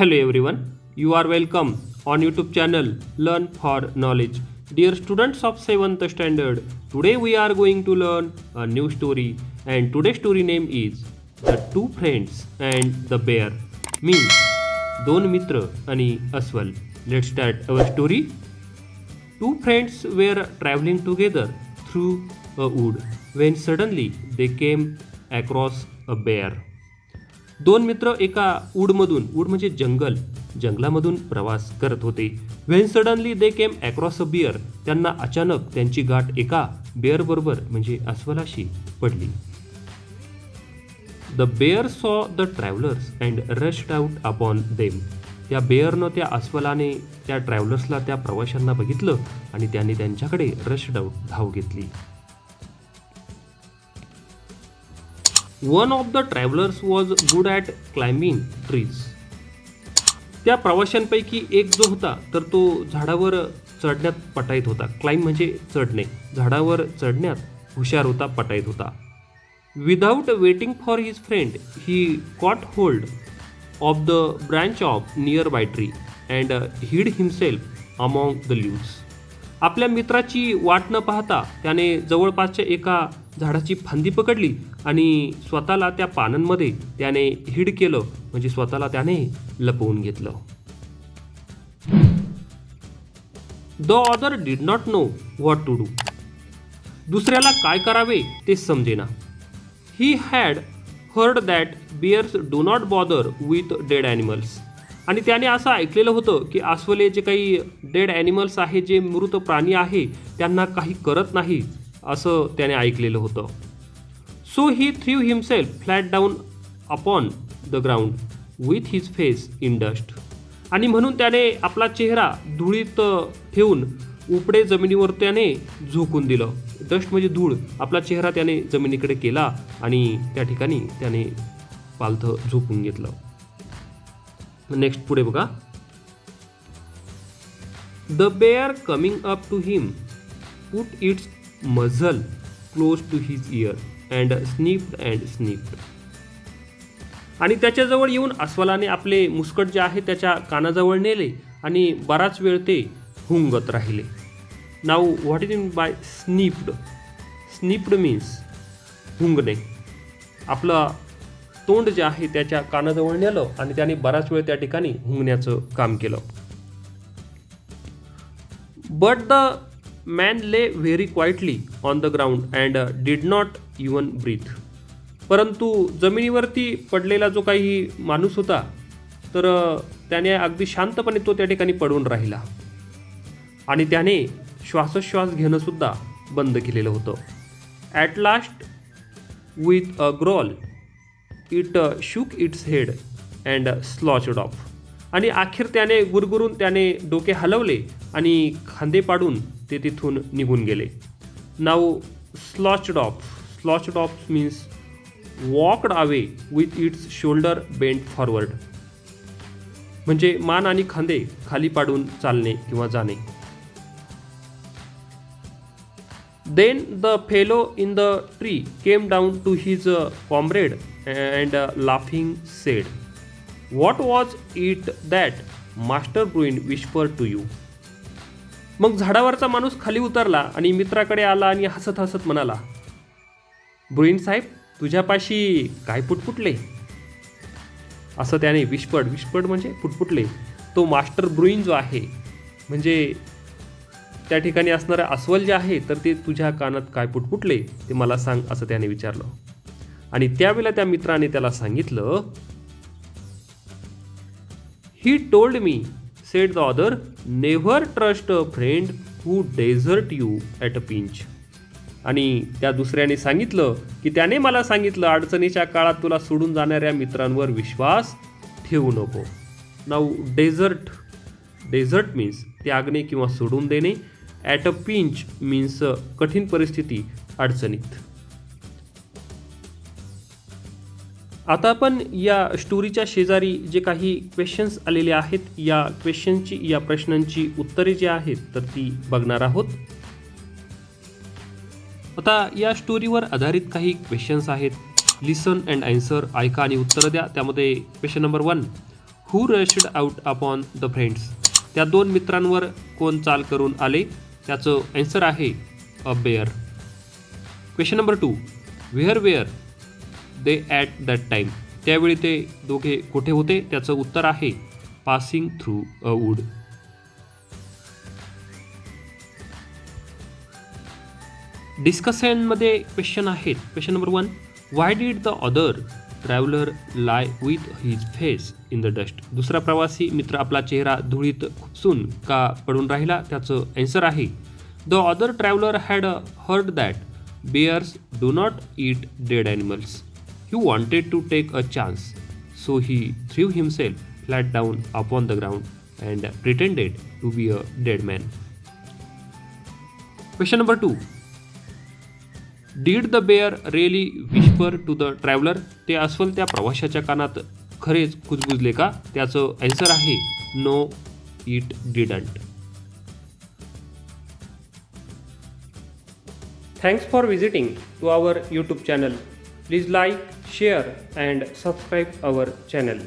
Hello everyone, you are welcome on YouTube channel Learn for Knowledge. Dear students of 7th standard, today we are going to learn a new story and today's story name is The Two Friends and the Bear. Means दोन मित्र आणि अस्वल. Let's start our story. Two friends were traveling together through a wood when suddenly they came across a bear. दोन मित्र एका वूडमधून, wood म्हणजे जंगलामधून प्रवास करत होते. When suddenly they came across a bear, त्यांना अचानक त्यांची गाठ एका बेअर बरोबर म्हणजे अस्वलाशी पडली. द बेअर सॉ the travellers and rushed out upon them. त्या बेअरनं त्या अस्वलाने त्या ट्रॅव्हलर्सला, त्या प्रवाशांना बघितलं आणि त्याने त्यांच्याकडे रश्ड आउट धाव घेतली. One of the travellers was good at climbing trees. त्या प्रवाशांपैकी एक जो होता तर तो झाडावर चढण्यात पटाईत होता. क्लाइंब म्हणजे चढणे, झाडावर चढण्यात हुशार होता, पटाईत होता. Without waiting for his friend he cot hold of the branch of near by tree and हिड हिमसेल्फ अमॉंग द लीव्स. आपल्या मित्राची वाट न पाहता त्याने जवळपासच्या एका झाडाची फांदी पकडली आणि स्वतःला त्या पानांमध्ये त्याने हिड केलं, म्हणजे स्वतःला त्याने लपवून घेतलं. The other did not know what to do. दुसऱ्याला काय करावे ते समजेना. He had heard that bears do not bother with dead animals. आणि त्याने असं ऐकलेलं होतं की अस्वले जे काही डेड ॲनिमल्स आहे, जे मृत प्राणी आहे, त्यांना काही करत नाही असं त्याने ऐकलेलं होतं. So he threw himself flat down upon the ground with his face in dust. आणि म्हणून त्याने आपला चेहरा धुळीत ठेवून उपडे जमिनीवर त्याने झोकून दिलं. डस्ट म्हणजे धूळ. आपला चेहरा त्याने जमिनीकडे केला आणि त्या ठिकाणी त्याने पालथं झोपून घेतलं. नेक्स्ट पुढे बघा. The bear coming up to him put its muzzle close to his ear and sniffed. आणि त्याच्याजवळ येऊन अस्वलाने आपले मुस्कट जे आहे त्याच्या कानाजवळ नेले आणि बराच वेळ ते हुंगत राहिले. Now what is in by sniffed. Sniffed means हुंगणे. आपलं तोंड जे आहे त्याच्या कानाजवळ नेलं आणि त्याने बराच वेळ त्या ठिकाणी हुंगण्याचं काम केलं. But the man lay very quietly on the ground and did not even breathe. परंतु जमिनीवरती पडलेला जो काही माणूस होता तर त्याने अगदी शांतपणे तो त्या ठिकाणी पडून राहिला आणि त्याने श्वासोच्छ्वास घेणं सुद्धा बंद केलेलं होतं. At last with a growl it shook its head and slouched off. आणि अखेर त्याने गुरगुरून त्याने डोके हलवले आणि खांदे पाडून ते तिथून निघून गेले. Now slouched off means walked away with its shoulder bent forward. म्हणजे मान आणि खांदे खाली पाडून चालणे किंवा जाणे. Then the fellow in the tree came down to his comrade and laughing said, "What was it that Master Bruin whispered to you?" मग झाडावरचा माणूस खाली उतरला आणि मित्राकडे आला आणि हसत हसत म्हणाला, ब्रुइन साहेब, तुझ्यापाशी काय पुटपुटले? असं त्याने विस्पर्ड म्हणजे पुटपुटले. तो मास्टर ब्रुइन जो आहे म्हणजे त्या ठिकाणी असणारं अस्वल जे आहे तर ते तुझ्या कानात काय पुटपुटले ते मला सांग, असं त्याने विचारलं. आणि त्यावेळेला त्या मित्राने त्याला सांगितलं, he told me, said the other, never trust a friend who desert you at a pinch. आणि त्या दुसऱ्याने सांगितलं की त्याने मला सांगितलं, अडचणीच्या काळात तुला सोडून जाणाऱ्या मित्रांवर विश्वास ठेवू नको. नाऊ डेझर्ट मीन्स त्यागणे किंवा सोडून देणे. ॲट अ पिंच मीन्स कठीण परिस्थिती, अडचणीत. आता आपण या स्टोरीच्या शेजारी जे काही क्वेश्चन्स आलेले आहेत, या प्रश्नांची उत्तरे जी आहेत तर ती बघणार आहोत. आता या स्टोरीवर आधारित काही क्वेश्चन्स आहेत. लिसन अँड आन्सर, ऐका आणि उत्तर द्या. त्यामध्ये question number 1, who rushed out upon the friends? त्या दोन मित्रांवर कोण चाल करून आले? त्याचं आन्सर आहे a bear. Question number 2. Where they at that time? त्यावेळी ते दोघे कुठे होते? त्याचं उत्तर आहे पासिंग थ्रू अ वूड. डिस्कशनमध्ये क्वेश्चन आहेत. Question number 1. Why did the other traveller lie with his face in the dust? दुसरा प्रवासी मित्र आपला चेहरा धुळीत खुपसून का पडून राहिला? त्याचं आन्सर आहे the other traveller had heard that bears do not eat dead animals. He wanted to take a chance, so he threw himself flat down upon the ground and pretended to be a dead man. Question number 2. Did the bear really whisper to the traveler? ते अस्वल त्या प्रवाशाच्या कानात खरेच कुजबुजले का? त्याचं answer आहे no, it didn't. Thanks for visiting to our YouTube channel. Please like, share and subscribe our channel.